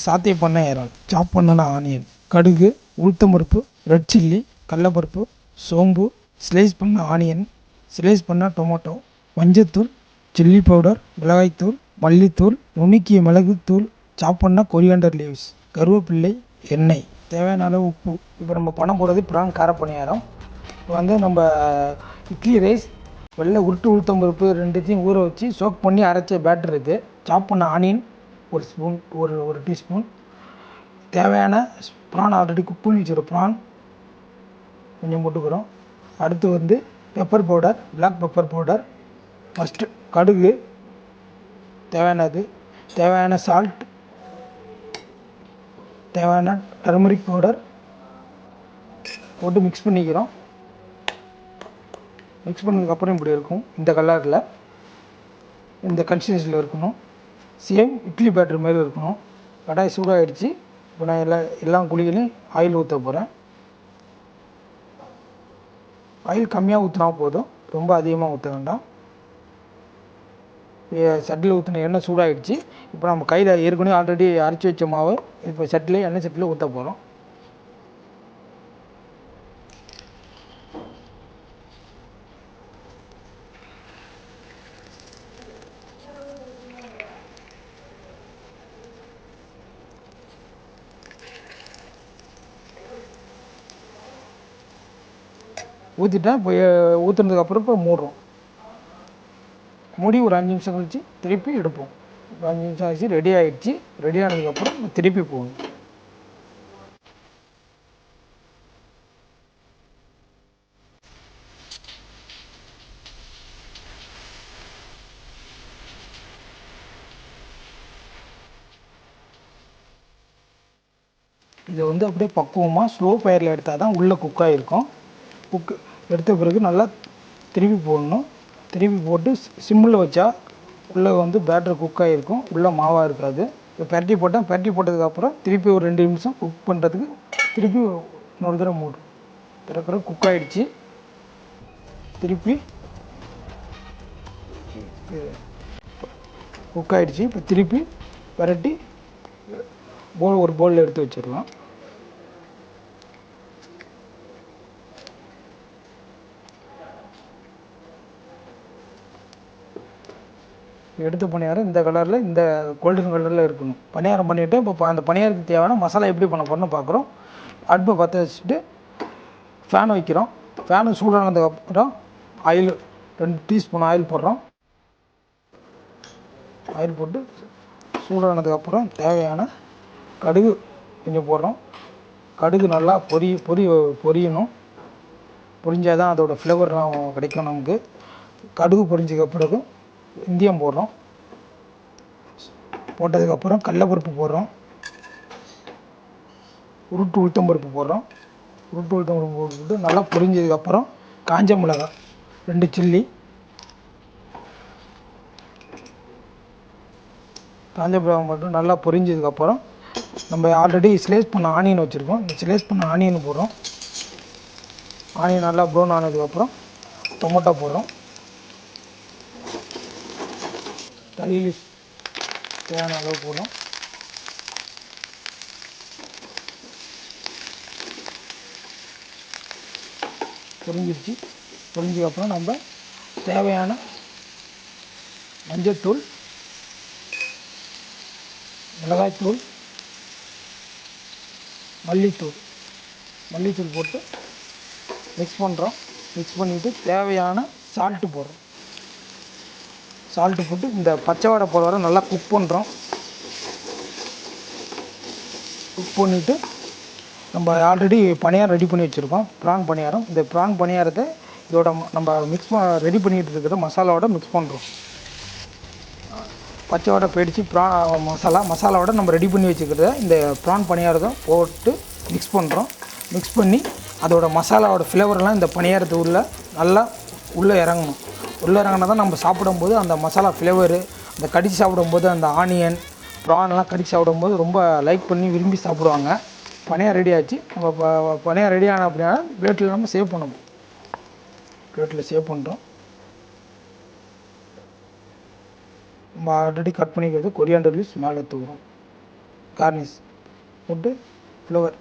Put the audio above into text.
Satay பண்ண இறால், சாப் பண்ணின ஆனியன், கடுகு, உளுத்தம்பருப்பு, ரெட் சில்லி, கடலப்பருப்பு, சோம்பு, ஸ்லைஸ் பண்ண ஆனியன், ஸ்லைஸ் பண்ண டொமேட்டோ, மஞ்சத்தூள், சில்லி பவுடர், மிளகாய்த்தூள், மல்லித்தூள், நுணுக்கிய மிளகுத்தூள், சாப் பண்ண கொரியாண்டர் லீவ்ஸ், கருவேப்பிள்ளை, எண்ணெய், தேவையான அளவு உப்பு. இப்போ நம்ம பண்ண போகிறது ப்ரான் கார பணியாரம். இப்போ வந்து நம்ம இட்லி ரைஸ், வெள்ளை உளுத்தம்பருப்பு ரெண்டுத்தையும் ஊற வச்சு சோக் பண்ணி அரைச்ச பேட்டர் இது. சாப் பண்ண ஆனியன் ஒரு ஸ்பூன், ஒரு டீஸ்பூன். தேவையான ப்ரான் ஆல்ரெடி குக் பண்ணி வச்சுருக்க ப்ரான் கொஞ்சம் போட்டுக்கிறோம். அடுத்து வந்து pepper powder, black pepper powder, first கடுகு தேவையானது, தேவையான சால்ட், தேவையான டர்மரிக் பவுடர் போட்டு மிக்ஸ் பண்ணிக்கிறோம். மிக்ஸ் பண்ணதுக்கப்புறம் இப்படி இருக்கும், இந்த கலரில், இந்த கன்சிஸ்டன்சியில் இருக்கணும். சேம் இட்லி பேட்டர் மாதிரி இருக்கணும். கடாய் சூடாகிடுச்சு. இப்போ நான் எல்லா குழிகளையும் ஆயில் ஊற்ற போகிறேன். ஆயில் கம்மியாக ஊற்றினா போதும், ரொம்ப அதிகமாக ஊற்ற வேண்டாம். சட்டியில் ஊற்றின எண்ணெய் சூடாகிடுச்சு. இப்போ நம்ம கையில் ஏற்கனவே ஆல்ரெடி அரைச்சி வச்ச மாவு இப்போ எண்ணெய் சட்டியில் ஊற்ற போகிறோம். ஊற்றிட்டேன். இப்போ ஊற்றுனதுக்கப்புறம் இப்போ மூடுறோம். மூடி ஒரு 5 நிமிஷம் கழிச்சு திருப்பி எடுப்போம். 5 நிமிஷம் ஆச்சு, ரெடி ஆகிடுச்சு. ரெடி ஆனதுக்கப்புறம் திருப்பி போகணும். இதை வந்து அப்படியே பக்குவமாக ஸ்லோ ஃபயரில் எடுத்தால் தான் உள்ளே குக்காக இருக்கும். எடுத்த பிறகு நல்லா திருப்பி போடணும். திருப்பி போட்டு சிம்மில் வச்சா உள்ளே வந்து பேட்டர் குக்காக இருக்கும், உள்ளே மாவாக இருக்காது. இப்போ பரட்டி போட்டதுக்கப்புறம் திருப்பி ஒரு 2 நிமிஷம் குக் பண்ணுறதுக்கு திருப்பி இன்னொரு தடவை மூடும். பிறகு குக் ஆகிடுச்சு. திருப்பி குக் ஆகிடுச்சு. இப்போ திருப்பி பரட்டி ஒரு பவுலில் எடுத்து வச்சிடலாம். எடுத்த பணியாரம் இந்த கலரில், இந்த கோல்டன் கலரில் இருக்கணும். பணியாரம் பண்ணிவிட்டு இப்போ அந்த பணியாரத்துக்கு தேவையான மசாலா எப்படி பண்ண போகிறோன்னு பார்க்குறோம். அடுப்பை பற்ற வச்சுட்டு ஃபேன் வைக்கிறோம். ஃபேனு சூடானதுக்கப்புறம் ஆயில் 2 டீஸ்பூன் ஆயில் போடுறோம். ஆயில் போட்டு சூடானதுக்கப்புறம் தேவையான கடுகு கொஞ்சம் போடுறோம். கடுகு நல்லா பொரியணும். பொரிஞ்சால் தான் அதோடய ஃப்ளேவர்லாம் கிடைக்கும் நமக்கு. கடுகு பொரிஞ்சதுக்கு பிறகு வெந்தயம் போடுறோம். போட்டதுக்கப்புறம் கடலப்பருப்பு போடுறோம். உளுத்தம்பருப்பு போடுறோம். உளுத்தம்பருப்பு போட்டு நல்லா பொரிஞ்சதுக்கப்புறம் காஞ்ச மிளகாய் 2 சில்லி, காஞ்ச மிளகாய் மட்டும் நல்லா பொரிஞ்சதுக்கப்புறம் நம்ம ஆல்ரெடி ஸ்லைஸ் பண்ண ஆனியன் வச்சுருக்கோம். இந்த ஸ்லைஸ் பண்ண ஆனியன் போடுறோம். ஆனியன் நல்லா ப்ரௌன் ஆனதுக்கப்புறம் டொமேட்டோ போடுறோம். தயிர் தேவையான அளவு போடுறோம். பொரிஞ்சிருச்சு. பொரிஞ்சதுக்கப்புறம் நம்ம தேவையான மஞ்சத்தூள், மிளகாய்த்தூள், மல்லித்தூள் போட்டு மிக்ஸ் பண்ணுறோம். மிக்ஸ் பண்ணிவிட்டு தேவையான சால்ட்டு போடுறோம். சால்ட்டு போட்டு இந்த பச்சை வாடை போகிற வரை நல்லா குக் பண்ணுறோம். குக் பண்ணிவிட்டு நம்ம ஆல்ரெடி பணியாரம் ரெடி பண்ணி வச்சுருக்கோம், ப்ரான் பணியாரம். இந்த ப்ரான் பணியாரத்தை இதோட நம்ம ரெடி பண்ணிகிட்டு இருக்கிற மசாலாவோட மிக்ஸ் பண்ணுறோம். பச்சை வாடை போயிடுச்சு. மசாலாவோட நம்ம ரெடி பண்ணி வச்சுக்கிறத இந்த ப்ரான் பணியாரத்தை போட்டு மிக்ஸ் பண்ணுறோம். மிக்ஸ் பண்ணி அதோட மசாலாவோட ஃப்ளேவர்லாம் இந்த பணியாரத்து நல்லா உள்ளே இறங்கணும். உள்ளே இறங்கினா தான் நம்ம சாப்பிடும்போது அந்த மசாலா ஃப்ளேவரு, அந்த கடிச்சு சாப்பிடும்போது அந்த ஆனியன், ப்ரான்லாம் கடிச்சு சாப்பிடும்போது ரொம்ப லைக் பண்ணி விரும்பி சாப்பிடுவாங்க. பணியாரம் ரெடி ஆச்சு. நம்ம பணியாரம் ரெடி ஆன அப்படின்னா பிளேட்டில் நம்ம சேவ் பண்ணணும். பிளேட்டில் சேவ் பண்ணுறோம். நம்ம ஆல்ரெடி கட் பண்ணிக்கிறது கொரியாண்டர் லீவ்ஸ் மேலே தூவும். கார்னிஷ் போட்டு ஃப்ளவர்